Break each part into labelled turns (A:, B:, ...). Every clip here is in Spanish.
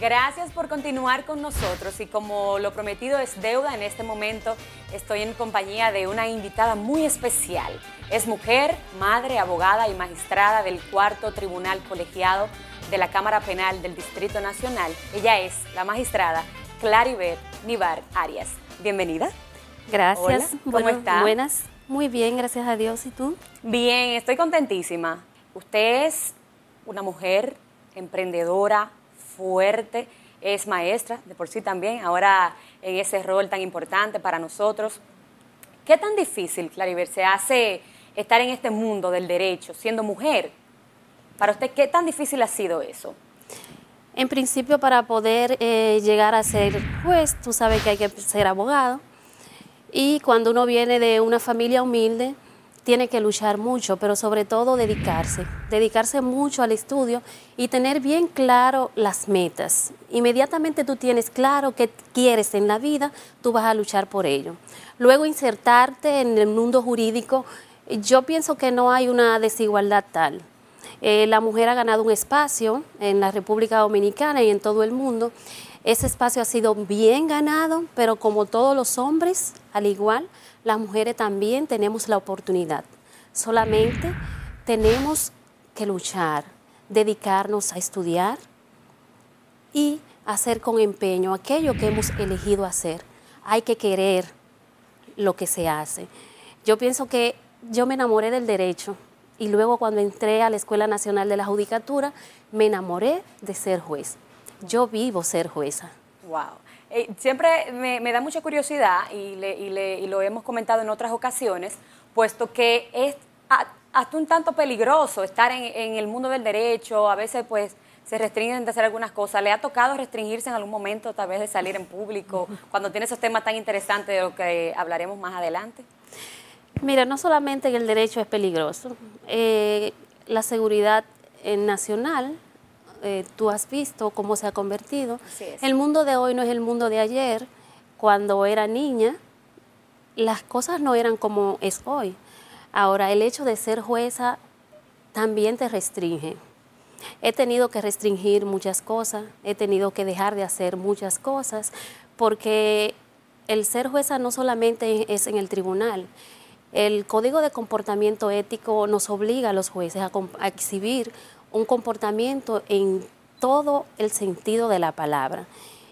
A: Gracias por continuar con nosotros y como lo prometido es deuda, en este momento estoy en compañía de una invitada muy especial. Es mujer, madre, abogada y magistrada del Cuarto Tribunal Colegiado de la Cámara Penal del Distrito Nacional. Ella es la magistrada Claribeth Nivar Arias. Bienvenida.
B: Gracias.
A: Hola, ¿cómo está?
B: Buenas. Muy bien, gracias a Dios. ¿Y tú?
A: Bien, estoy contentísima. Usted es una mujer emprendedora, fuerte, es maestra de por sí también, ahora en ese rol tan importante para nosotros. ¿Qué tan difícil, Claribeth, se hace estar en este mundo del derecho siendo mujer? Para usted, ¿qué tan difícil ha sido eso?
B: En principio, para poder llegar a ser juez, tú sabes que hay que ser abogado. Y cuando uno viene de una familia humilde, tiene que luchar mucho, pero sobre todo dedicarse mucho al estudio y tener bien claro las metas. Inmediatamente tú tienes claro qué quieres en la vida, tú vas a luchar por ello. Luego insertarte en el mundo jurídico, yo pienso que no hay una desigualdad tal. La mujer ha ganado un espacio en la República Dominicana y en todo el mundo. Ese espacio ha sido bien ganado, pero como todos los hombres, al igual, las mujeres también tenemos la oportunidad. Solamente tenemos que luchar, dedicarnos a estudiar y hacer con empeño aquello que hemos elegido hacer. Hay que querer lo que se hace. Yo pienso que yo me enamoré del derecho y luego cuando entré a la Escuela Nacional de la Judicatura me enamoré de ser juez. Yo vivo ser jueza.
A: Wow. Siempre me da mucha curiosidad y lo hemos comentado en otras ocasiones, puesto que es hasta un tanto peligroso estar en el mundo del derecho, a veces pues se restringen de hacer algunas cosas. ¿Le ha tocado restringirse en algún momento tal vez de salir en público cuando tiene esos temas tan interesantes de los que hablaremos más adelante?
B: Mira, no solamente el derecho es peligroso, la seguridad nacional, tú has visto cómo se ha convertido. El mundo de hoy no es el mundo de ayer. Cuando era niña, las cosas no eran como es hoy. Ahora, el hecho de ser jueza también te restringe. He tenido que restringir muchas cosas, he tenido que dejar de hacer muchas cosas, porque el ser jueza no solamente es en el tribunal. El Código de Comportamiento Ético nos obliga a los jueces a exhibir un comportamiento en todo el sentido de la palabra.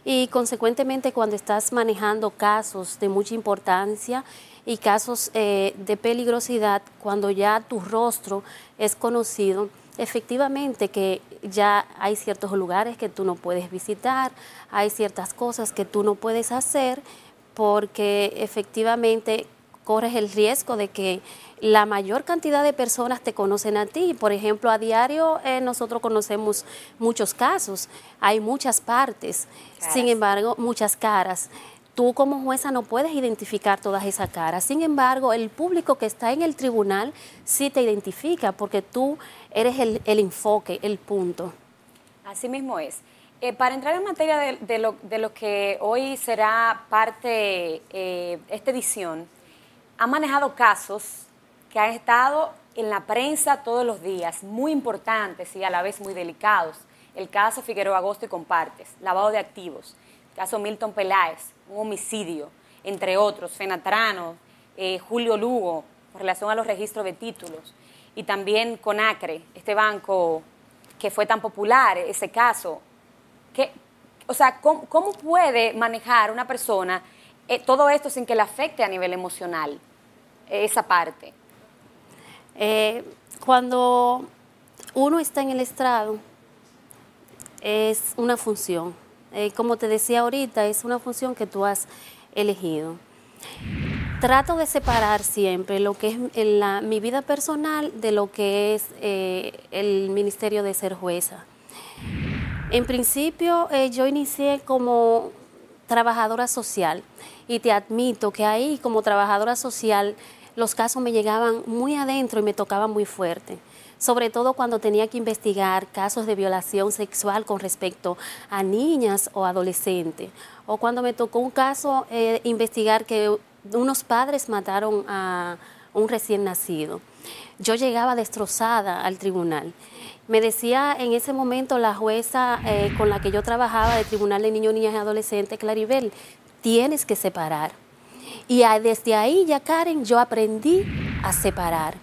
B: Y consecuentemente cuando estás manejando casos de mucha importancia y casos de peligrosidad, cuando ya tu rostro es conocido, efectivamente que ya hay ciertos lugares que tú no puedes visitar, hay ciertas cosas que tú no puedes hacer porque efectivamente corres el riesgo de que la mayor cantidad de personas te conocen a ti. Por ejemplo, a diario nosotros conocemos muchos casos, hay muchas partes, sin embargo, muchas caras. Tú como jueza no puedes identificar todas esas caras. Sin embargo, el público que está en el tribunal sí te identifica porque tú eres el enfoque, el punto.
A: Así mismo es. Para entrar en materia de lo que hoy será parte esta edición, ha manejado casos que han estado en la prensa todos los días, muy importantes y a la vez muy delicados. El caso Figueroa Agosto y Compartes, lavado de activos, el caso Milton Peláez, un homicidio, entre otros, Fenatrano, Julio Lugo, con relación a los registros de títulos, y también Conacre, este banco que fue tan popular, ese caso. ¿Cómo puede manejar una persona todo esto sin que le afecte a nivel emocional, esa parte?
B: Cuando uno está en el estrado, es una función. Como te decía ahorita, es una función que tú has elegido. Trato de separar siempre lo que es mi vida personal de lo que es el ministerio de ser jueza. En principio, yo inicié como trabajadora social y te admito que ahí como trabajadora social los casos me llegaban muy adentro y me tocaban muy fuerte, sobre todo cuando tenía que investigar casos de violación sexual con respecto a niñas o adolescentes, o cuando me tocó un caso investigar que unos padres mataron a un recién nacido. Yo llegaba destrozada al tribunal Me decía en ese momento la jueza con la que yo trabajaba del Tribunal de Niños, Niñas y Adolescentes, Claribel, tienes que separar. Y desde ahí ya, Karen, yo aprendí a separar,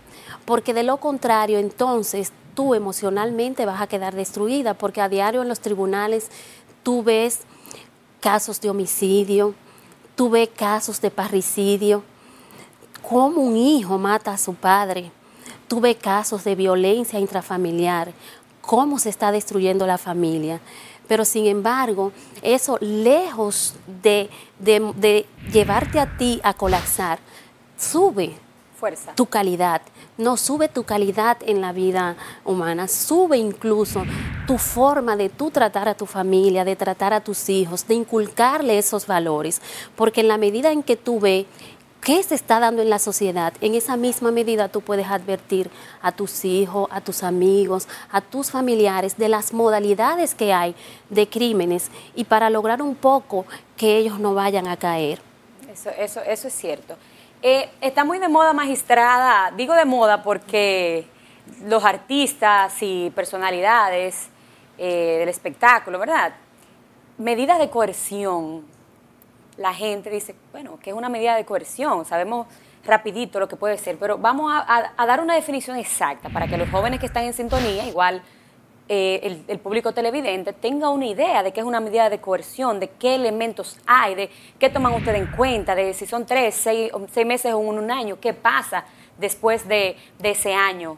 B: porque de lo contrario, entonces, tú emocionalmente vas a quedar destruida, porque a diario en los tribunales tú ves casos de homicidio, tú ves casos de parricidio, cómo un hijo mata a su padre, tú ves casos de violencia intrafamiliar, cómo se está destruyendo la familia. Pero sin embargo, eso lejos de llevarte a ti a colapsar, sube
A: fuerza,
B: tu calidad, no sube tu calidad en la vida humana, sube incluso tu forma de tú tratar a tu familia, de tratar a tus hijos, de inculcarle esos valores, porque en la medida en que tú ves qué se está dando en la sociedad, en esa misma medida tú puedes advertir a tus hijos, a tus amigos, a tus familiares de las modalidades que hay de crímenes y para lograr un poco que ellos no vayan a caer.
A: Eso es cierto. Está muy de moda, magistrada, digo de moda porque los artistas y personalidades del espectáculo, ¿verdad? Medidas de coerción. La gente dice, bueno, que es una medida de coerción, sabemos rapidito lo que puede ser, pero vamos a dar una definición exacta para que los jóvenes que están en sintonía, igual el público televidente, tenga una idea de qué es una medida de coerción, de qué elementos hay, de qué toman ustedes en cuenta, de si son 3, 6 meses o un año, qué pasa después de ese año.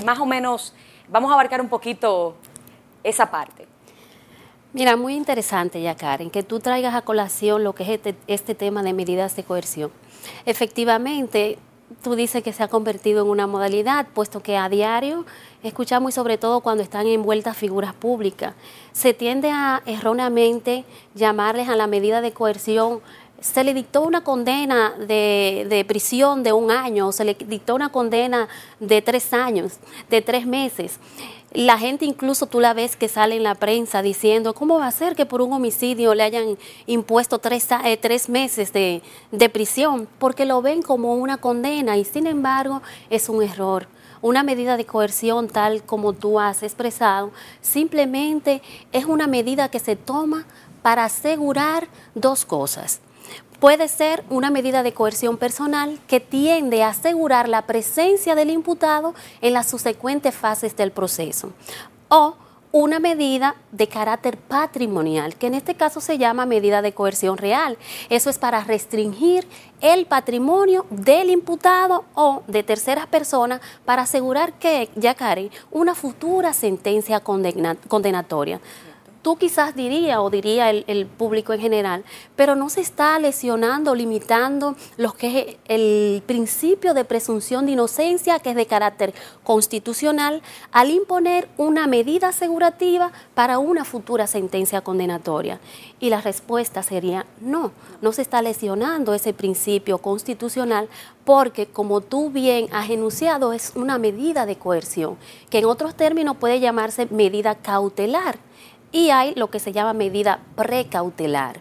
A: Más o menos, vamos a abarcar un poquito esa parte.
B: Mira, muy interesante ya, Karen, que tú traigas a colación lo que es este tema de medidas de coerción. Efectivamente, tú dices que se ha convertido en una modalidad, puesto que a diario escuchamos, y sobre todo cuando están envueltas figuras públicas, se tiende a erróneamente llamarles a la medida de coerción. Se le dictó una condena de prisión de 1 año, o se le dictó una condena de 3 años, de 3 meses. La gente incluso tú la ves que sale en la prensa diciendo, ¿cómo va a ser que por un homicidio le hayan impuesto 3 meses de prisión? Porque lo ven como una condena y sin embargo es un error. Una medida de coerción tal como tú has expresado, simplemente es una medida que se toma para asegurar 2 cosas. Puede ser una medida de coerción personal que tiende a asegurar la presencia del imputado en las subsecuentes fases del proceso. O una medida de carácter patrimonial, que en este caso se llama medida de coerción real. Eso es para restringir el patrimonio del imputado o de terceras personas para asegurar que, ya Karen, una futura sentencia condenatoria. Tú quizás diría el público en general, pero no se está lesionando, limitando lo que es el principio de presunción de inocencia, que es de carácter constitucional, al imponer una medida asegurativa para una futura sentencia condenatoria. Y la respuesta sería no se está lesionando ese principio constitucional porque, como tú bien has enunciado, es una medida de coerción, que en otros términos puede llamarse medida cautelar. Y hay lo que se llama medida precautelar.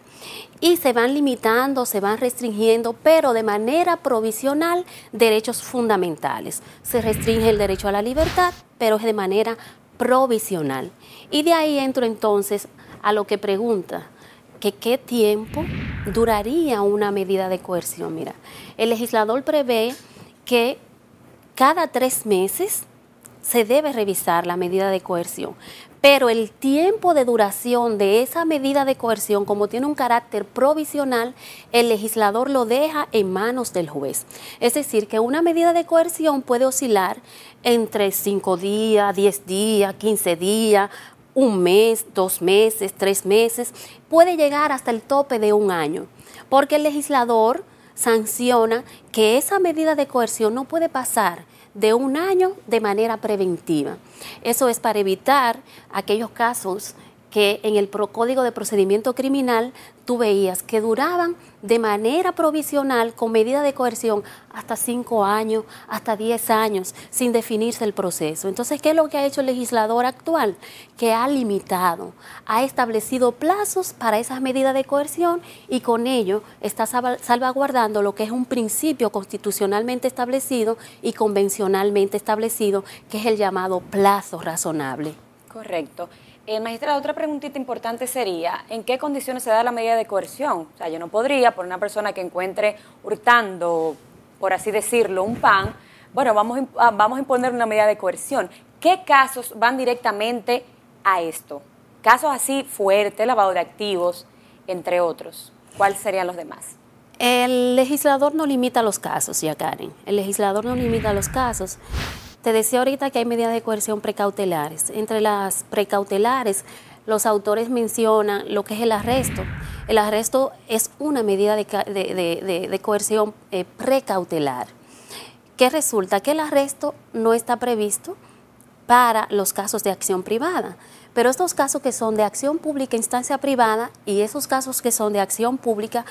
B: Y se van limitando, se van restringiendo, pero de manera provisional, derechos fundamentales. Se restringe el derecho a la libertad, pero es de manera provisional. Y de ahí entro entonces a lo que pregunta, que qué tiempo duraría una medida de coerción. Mira, el legislador prevé que cada 3 meses se debe revisar la medida de coerción. Pero el tiempo de duración de esa medida de coerción, como tiene un carácter provisional, el legislador lo deja en manos del juez. Es decir, que una medida de coerción puede oscilar entre 5 días, 10 días, 15 días, 1 mes, 2 meses, 3 meses, puede llegar hasta el tope de 1 año, porque el legislador sanciona que esa medida de coerción no puede pasar de 1 año de manera preventiva. Eso es para evitar aquellos casos que en el Código de Procedimiento Criminal tú veías que duraban de manera provisional con medida de coerción hasta 5 años, hasta 10 años, sin definirse el proceso. Entonces, ¿qué es lo que ha hecho el legislador actual? Que ha limitado, ha establecido plazos para esas medidas de coerción y con ello está salvaguardando lo que es un principio constitucionalmente establecido y convencionalmente establecido, que es el llamado plazo razonable.
A: Correcto. Magistrada, otra preguntita importante sería, ¿en qué condiciones se da la medida de coerción? O sea, yo no podría, por una persona que encuentre hurtando, por así decirlo, un pan, bueno, vamos a imponer una medida de coerción. ¿Qué casos van directamente a esto? Casos así fuertes, lavado de activos, entre otros. ¿Cuáles serían los demás?
B: El legislador no limita los casos, ya Karen. El legislador no limita los casos. Te decía ahorita que hay medidas de coerción precautelares. Entre las precautelares, los autores mencionan lo que es el arresto. El arresto es una medida de coerción precautelar. ¿Qué resulta? Que el arresto no está previsto para los casos de acción privada. Pero estos casos que son de acción pública, instancia privada, y esos casos que son de acción pública,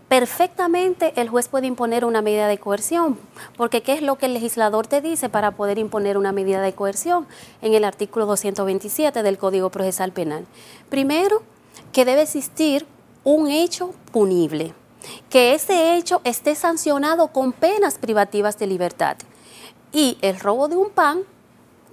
B: perfectamente el juez puede imponer una medida de coerción, porque ¿qué es lo que el legislador te dice para poder imponer una medida de coerción? En el artículo 227 del Código Procesal Penal. Primero, que debe existir un hecho punible, que ese hecho esté sancionado con penas privativas de libertad. Y el robo de un pan,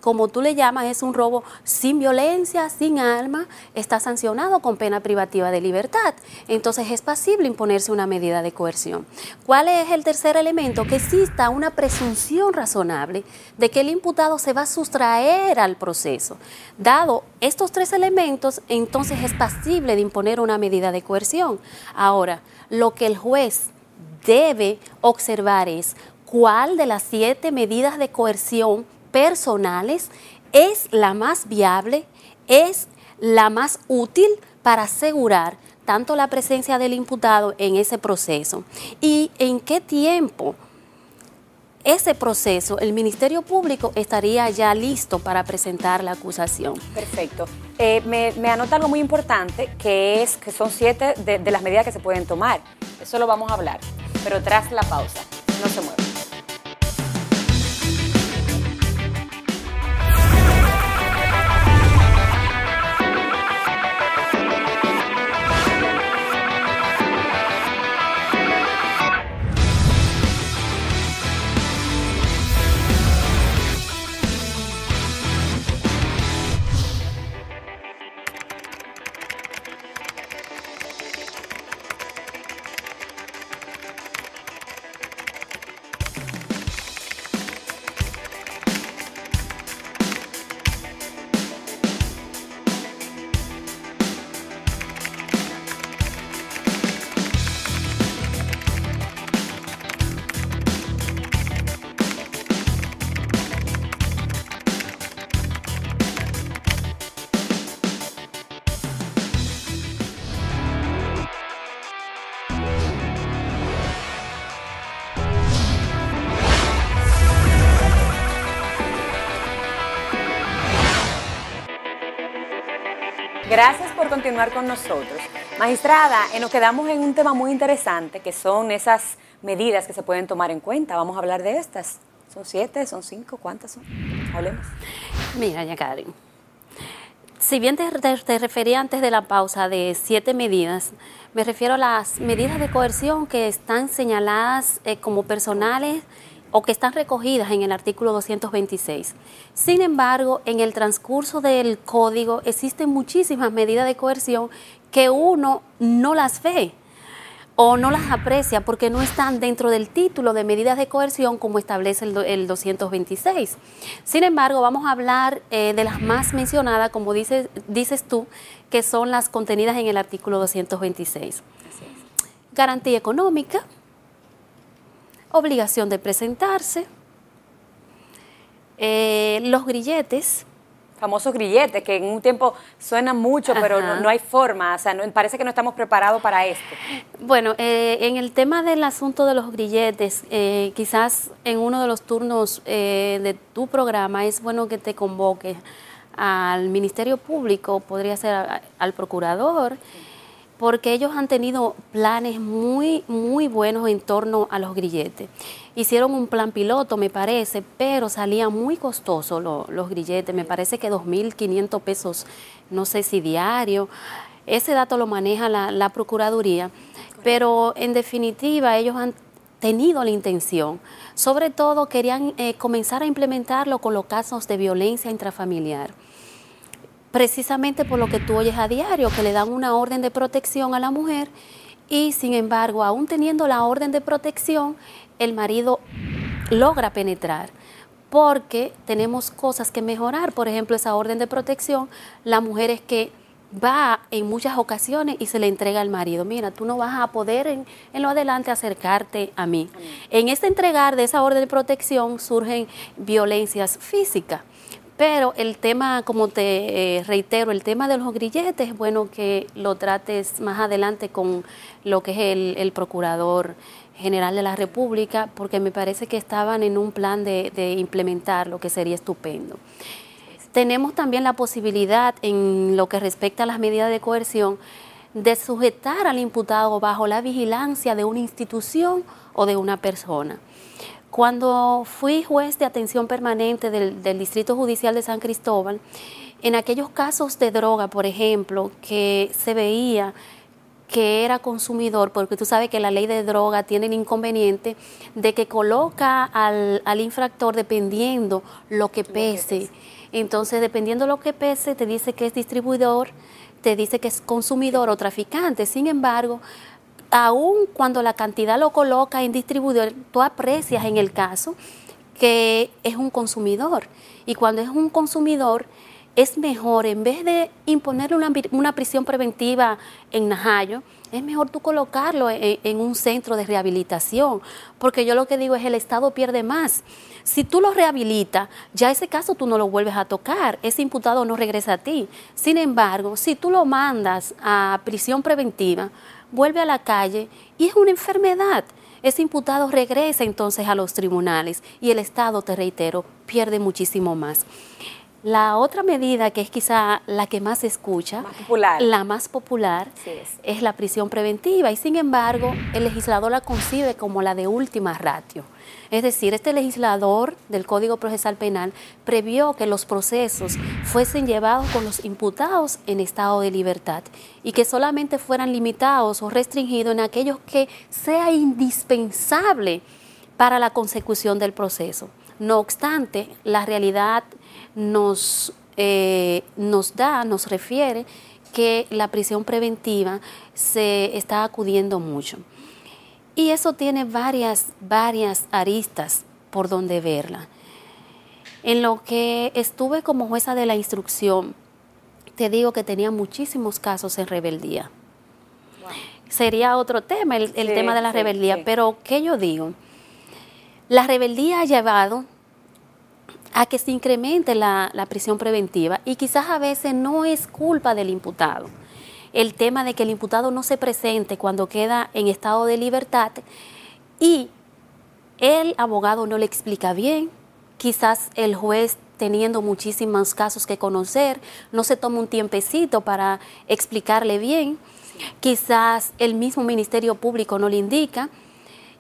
B: como tú le llamas, es un robo sin violencia, sin arma, está sancionado con pena privativa de libertad. Entonces es pasible imponerse una medida de coerción. ¿Cuál es el tercer elemento? Que exista una presunción razonable de que el imputado se va a sustraer al proceso. Dado estos 3 elementos, entonces es pasible de imponer una medida de coerción. Ahora, lo que el juez debe observar es cuál de las 7 medidas de coerción personales es la más viable, es la más útil para asegurar tanto la presencia del imputado en ese proceso y en qué tiempo ese proceso el Ministerio Público estaría ya listo para presentar la acusación.
A: Perfecto. Me anota algo muy importante que son 7 de las medidas que se pueden tomar. Eso lo vamos a hablar, pero tras la pausa. No se muevan. Gracias por continuar con nosotros. Magistrada, nos quedamos en un tema muy interesante, que son esas medidas que se pueden tomar en cuenta. Vamos a hablar de estas. ¿Son 7? ¿Son 5? ¿Cuántas son? Hablemos.
B: Mira, Yakarin, si bien te refería antes de la pausa de 7 medidas, me refiero a las medidas de coerción que están señaladas como personales o que están recogidas en el artículo 226. Sin embargo, en el transcurso del código existen muchísimas medidas de coerción que uno no las ve o no las aprecia porque no están dentro del título de medidas de coerción como establece el 226. Sin embargo, vamos a hablar de las más mencionadas, como dices tú, que son las contenidas en el artículo 226. Garantía económica, obligación de presentarse, los grilletes.
A: Famosos grilletes, que en un tiempo suenan mucho, pero no hay forma, o sea, parece que no estamos preparados para esto.
B: Bueno, en el tema del asunto de los grilletes, quizás en uno de los turnos de tu programa es bueno que te convoques al Ministerio Público, podría ser al procurador, porque ellos han tenido planes muy buenos en torno a los grilletes. Hicieron un plan piloto, me parece, pero salía muy costoso los grilletes, me parece que 2.500 pesos, no sé si diario. Ese dato lo maneja la Procuraduría, pero en definitiva ellos han tenido la intención. Sobre todo querían comenzar a implementarlo con los casos de violencia intrafamiliar. Precisamente por lo que tú oyes a diario, que le dan una orden de protección a la mujer y sin embargo, aún teniendo la orden de protección, el marido logra penetrar. Porque tenemos cosas que mejorar, por ejemplo, esa orden de protección, la mujer es que va en muchas ocasiones y se le entrega al marido. Mira, tú no vas a poder en lo adelante acercarte a mí. En este entregar de esa orden de protección surgen violencias físicas. Pero el tema, como te reitero, el tema de los grilletes, es bueno que lo trates más adelante con lo que es el Procurador General de la República, porque me parece que estaban en un plan de implementar, lo que sería estupendo. Tenemos también la posibilidad, en lo que respecta a las medidas de coerción, de sujetar al imputado bajo la vigilancia de una institución o de una persona. Cuando fui juez de atención permanente del Distrito Judicial de San Cristóbal, en aquellos casos de droga, por ejemplo, que se veía que era consumidor, porque tú sabes que la ley de droga tiene el inconveniente de que coloca al infractor dependiendo lo que pese. Entonces, dependiendo lo que pese, te dice que es distribuidor, te dice que es consumidor o traficante. Sin embargo, aún cuando la cantidad lo coloca en distribuidor, tú aprecias en el caso que es un consumidor. Y cuando es un consumidor, es mejor, en vez de imponerle una prisión preventiva en Najayo, es mejor tú colocarlo en un centro de rehabilitación, porque yo lo que digo es el Estado pierde más. Si tú lo rehabilitas, ya ese caso tú no lo vuelves a tocar, ese imputado no regresa a ti. Sin embargo, si tú lo mandas a prisión preventiva, vuelve a la calle y es una enfermedad. Ese imputado regresa entonces a los tribunales y el Estado, te reitero, pierde muchísimo más. La otra medida, que es quizá la que más se escucha, la más popular, es la prisión preventiva, y sin embargo el legislador la concibe como la de última ratio. Es decir, este legislador del Código Procesal Penal previó que los procesos fuesen llevados con los imputados en estado de libertad y que solamente fueran limitados o restringidos en aquellos que sea indispensable para la consecución del proceso. No obstante, la realidad nos refiere que la prisión preventiva se está acudiendo mucho. Y eso tiene varias aristas por donde verla. En lo que estuve como jueza de la instrucción, te digo que tenía muchísimos casos en rebeldía. Wow. Sería otro tema, el tema de la rebeldía, pero ¿qué yo digo? La rebeldía ha llevado a que se incremente la prisión preventiva y quizás a veces no es culpa del imputado. El tema de que el imputado no se presente cuando queda en estado de libertad y el abogado no le explica bien, quizás el juez, teniendo muchísimos casos que conocer, no se toma un tiempecito para explicarle bien, quizás el mismo Ministerio Público no le indica,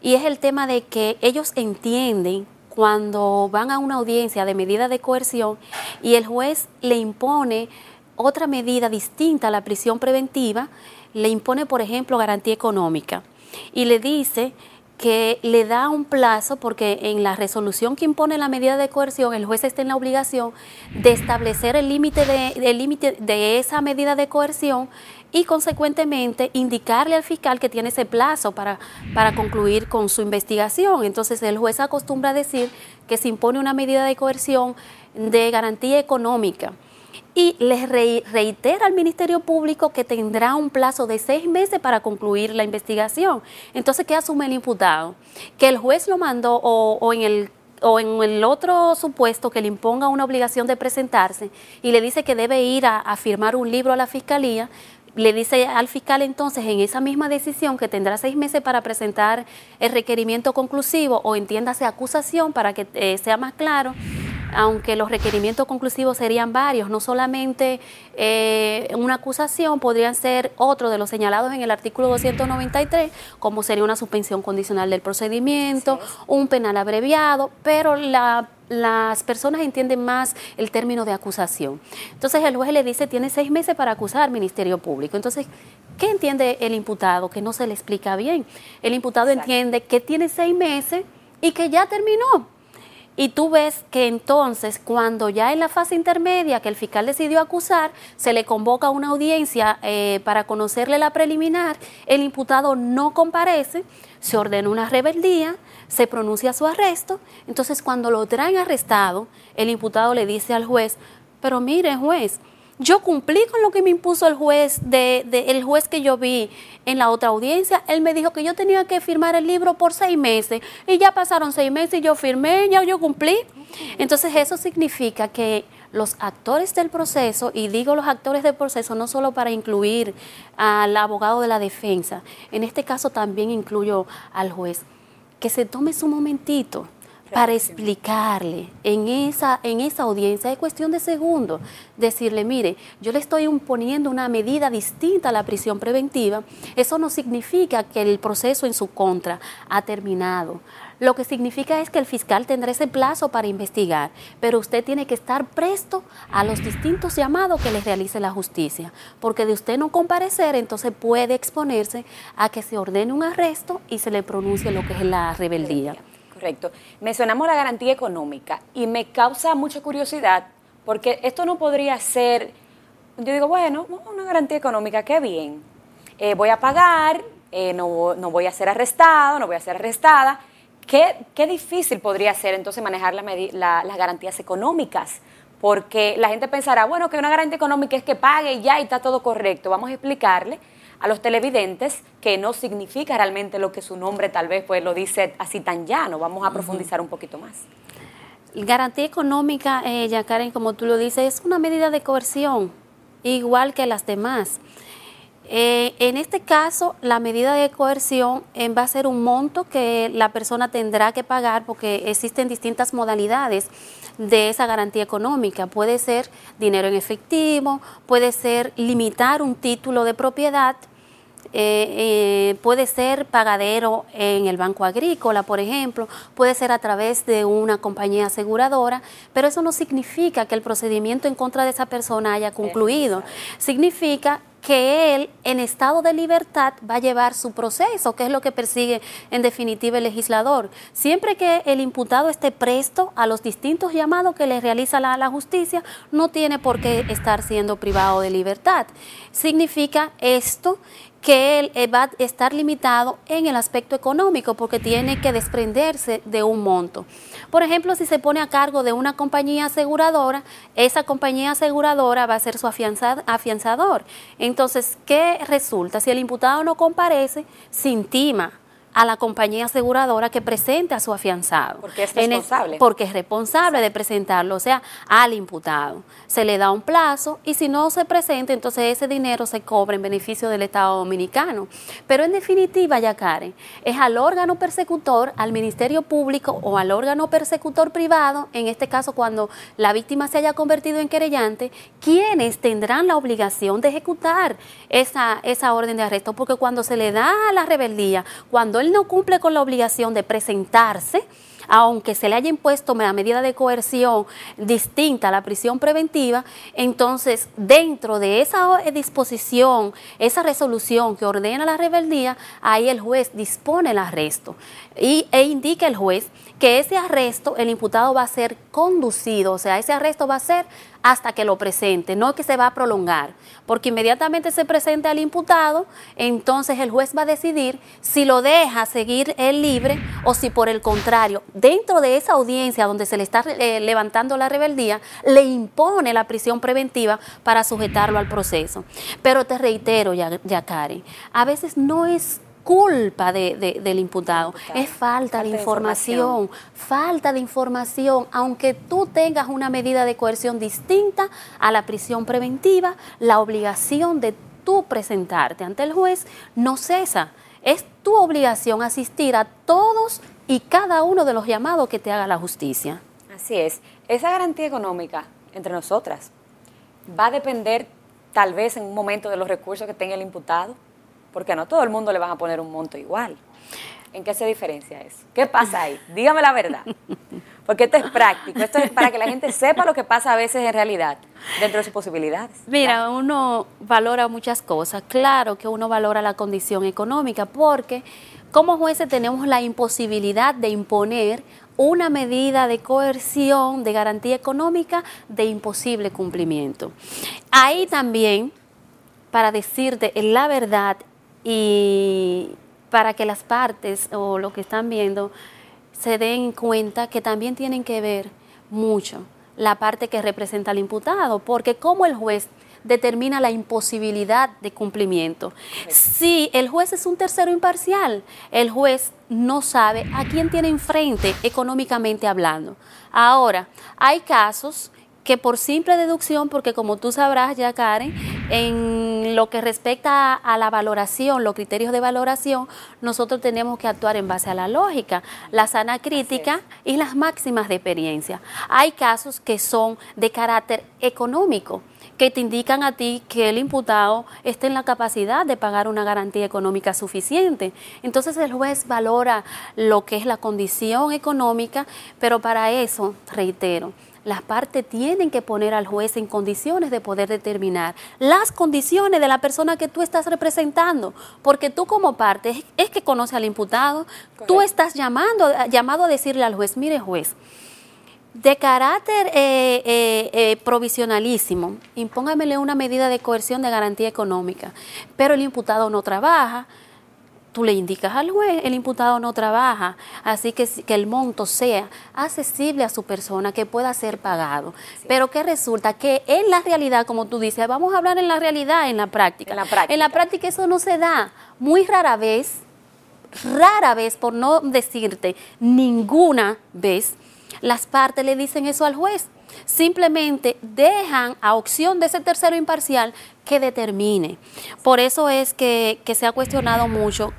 B: y es el tema de que ellos entienden cuando van a una audiencia de medida de coerción y el juez le impone otra medida distinta a la prisión preventiva, le impone, por ejemplo, garantía económica y le dice que le da un plazo, porque en la resolución que impone la medida de coerción el juez está en la obligación de establecer el límite de esa medida de coerción y consecuentemente indicarle al fiscal que tiene ese plazo para concluir con su investigación. Entonces el juez acostumbra a decir que se impone una medida de coerción de garantía económica y les reitera al Ministerio Público que tendrá un plazo de 6 meses para concluir la investigación. Entonces, ¿qué asume el imputado? Que el juez lo mandó o en el otro supuesto que le imponga una obligación de presentarse y le dice que debe ir a firmar un libro a la fiscalía, le dice al fiscal entonces en esa misma decisión que tendrá 6 meses para presentar el requerimiento conclusivo o entiéndase acusación para que sea más claro. aunque los requerimientos conclusivos serían varios, no solamente una acusación, podrían ser otro de los señalados en el artículo 293, como sería una suspensión condicional del procedimiento, un penal abreviado, pero las personas entienden más el término de acusación. Entonces el juez le dice, tiene 6 meses para acusar, Ministerio Público. Entonces, ¿qué entiende el imputado? Que no se le explica bien. El imputado entiende que tiene 6 meses y que ya terminó. Y tú ves que entonces, cuando ya en la fase intermedia que el fiscal decidió acusar, se le convoca una audiencia para conocerle la preliminar, el imputado no comparece, se ordena una rebeldía, se pronuncia su arresto. Entonces, cuando lo traen arrestado, el imputado le dice al juez, pero mire, juez, yo cumplí con lo que me impuso el juez, el juez que yo vi en la otra audiencia. Él me dijo que yo tenía que firmar el libro por 6 meses y ya pasaron 6 meses y yo firmé, ya yo cumplí. Entonces eso significa que los actores del proceso, y digo los actores del proceso no solo para incluir al abogado de la defensa, en este caso también incluyo al juez, que se tome su momentito para explicarle en esa audiencia, es cuestión de segundos, decirle, mire, yo le estoy imponiendo una medida distinta a la prisión preventiva, eso no significa que el proceso en su contra ha terminado. Lo que significa es que el fiscal tendrá ese plazo para investigar, pero usted tiene que estar presto a los distintos llamados que le realice la justicia, porque de usted no comparecer, entonces puede exponerse a que se ordene un arresto y se le pronuncie lo que es la rebeldía.
A: Correcto. Mencionamos la garantía económica y me causa mucha curiosidad porque esto no podría ser, yo digo, bueno, una garantía económica, qué bien, voy a pagar, no voy a ser arrestado, no voy a ser arrestada. Qué difícil podría ser entonces manejar las garantías económicas, porque la gente pensará, bueno, que una garantía económica es que pague y ya y está todo correcto. Vamos a explicarle a los televidentes que no significa realmente lo que su nombre tal vez pues lo dice así tan llano. Vamos a profundizar un poquito más.
B: Garantía económica, Karen, como tú lo dices, es una medida de coerción, igual que las demás. En este caso, la medida de coerción va a ser un monto que la persona tendrá que pagar porque existen distintas modalidades de esa garantía económica. Puede ser dinero en efectivo, puede ser limitar un título de propiedad, puede ser pagadero en el Banco Agrícola, por ejemplo, puede ser a través de una compañía aseguradora, pero eso no significa que el procedimiento en contra de esa persona haya concluido. Significa que él, en estado de libertad, va a llevar su proceso, que es lo que persigue en definitiva el legislador. Siempre que el imputado esté presto a los distintos llamados que le realiza la justicia, no tiene por qué estar siendo privado de libertad. Significa esto que él va a estar limitado en el aspecto económico porque tiene que desprenderse de un monto. Por ejemplo, si se pone a cargo de una compañía aseguradora, esa compañía aseguradora va a ser su afianzador. Entonces, ¿qué resulta? Si el imputado no comparece, se intima a la compañía aseguradora que presente a su afianzado.
A: Porque es responsable.
B: Porque es responsable de presentarlo, o sea, al imputado. Se le da un plazo y si no se presenta, entonces ese dinero se cobra en beneficio del Estado Dominicano. Pero en definitiva, ya Karen, es al órgano persecutor, al Ministerio Público o al órgano persecutor privado, en este caso cuando la víctima se haya convertido en querellante, quienes tendrán la obligación de ejecutar esa orden de arresto, porque cuando se le da la rebeldía, cuando él no cumple con la obligación de presentarse, aunque se le haya impuesto una medida de coerción distinta a la prisión preventiva, entonces dentro de esa disposición, esa resolución que ordena la rebeldía, ahí el juez dispone el arresto e indica el juez que ese arresto, el imputado va a ser conducido, o sea, ese arresto va a ser hasta que lo presente, no que se va a prolongar, porque inmediatamente se presente al imputado, entonces el juez va a decidir si lo deja seguir él libre o si por el contrario, dentro de esa audiencia donde se le está levantando la rebeldía, le impone la prisión preventiva para sujetarlo al proceso. Pero te reitero, ya Karen, a veces no es culpa del imputado, es falta de información, aunque tú tengas una medida de coerción distinta a la prisión preventiva, la obligación de tú presentarte ante el juez no cesa, es tu obligación asistir a todos y cada uno de los llamados que te haga la justicia.
A: Así es. Esa garantía económica entre nosotras va a depender tal vez en un momento de los recursos que tenga el imputado, porque no todo el mundo le van a poner un monto igual. ¿En qué se diferencia eso? ¿Qué pasa ahí? Dígame la verdad. Porque esto es práctico, esto es para que la gente sepa lo que pasa a veces en realidad, dentro de sus posibilidades.
B: Mira, uno valora muchas cosas. Claro que uno valora la condición económica, porque como jueces tenemos la imposibilidad de imponer una medida de coerción, de garantía económica, de imposible cumplimiento. Ahí también, para decirte la verdad y para que las partes o lo que están viendo se den cuenta que también tienen que ver mucho la parte que representa al imputado, porque como el juez determina la imposibilidad de cumplimiento. Si el juez es un tercero imparcial, el juez no sabe a quién tiene enfrente económicamente hablando. Ahora, hay casos que por simple deducción, porque como tú sabrás ya, Karen, en lo que respecta a la valoración, los criterios de valoración, nosotros tenemos que actuar en base a la lógica, la sana crítica y las máximas de experiencia. Hay casos que son de carácter económico, que te indican a ti que el imputado esté en la capacidad de pagar una garantía económica suficiente. Entonces el juez valora lo que es la condición económica, pero para eso, reitero, las partes tienen que poner al juez en condiciones de poder determinar las condiciones de la persona que tú estás representando, porque tú como parte es que conoce al imputado. Correcto. Tú estás llamado a decirle al juez, mire juez, de carácter provisionalísimo, impóngamele una medida de coerción de garantía económica, pero el imputado no trabaja. Tú le indicas al juez, el imputado no trabaja, así que el monto sea accesible a su persona, que pueda ser pagado. Sí. Pero que resulta que en la realidad, como tú dices, vamos a hablar en la realidad, en la práctica. En la práctica eso no se da. Muy rara vez, por no decirte ninguna vez, las partes le dicen eso al juez. Simplemente dejan a opción de ese tercero imparcial que determine. Por eso es que se ha cuestionado mucho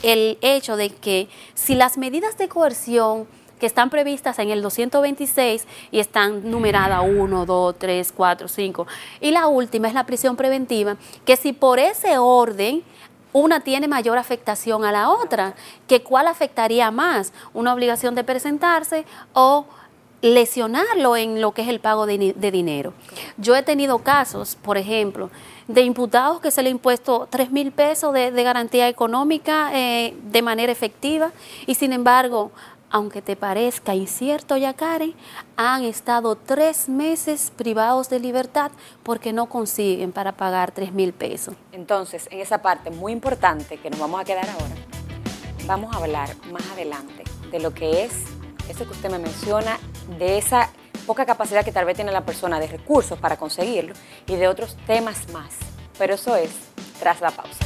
B: el hecho de que si las medidas de coerción que están previstas en el 226 y están numeradas 1, 2, 3, 4, 5, y la última es la prisión preventiva, que si por ese orden una tiene mayor afectación a la otra, que cuál afectaría más, una obligación de presentarse o lesionarlo en lo que es el pago de dinero. Yo he tenido casos, por ejemplo, de imputados que se le ha impuesto 3,000 pesos de garantía económica de manera efectiva y sin embargo, aunque te parezca incierto ya, Karen, han estado 3 meses privados de libertad porque no consiguen para pagar 3,000 pesos.
A: Entonces, en esa parte muy importante que nos vamos a quedar ahora, vamos a hablar más adelante de lo que es eso que usted me menciona, de esa poca capacidad que tal vez tiene la persona de recursos para conseguirlo y de otros temas más. Pero eso es tras la pausa.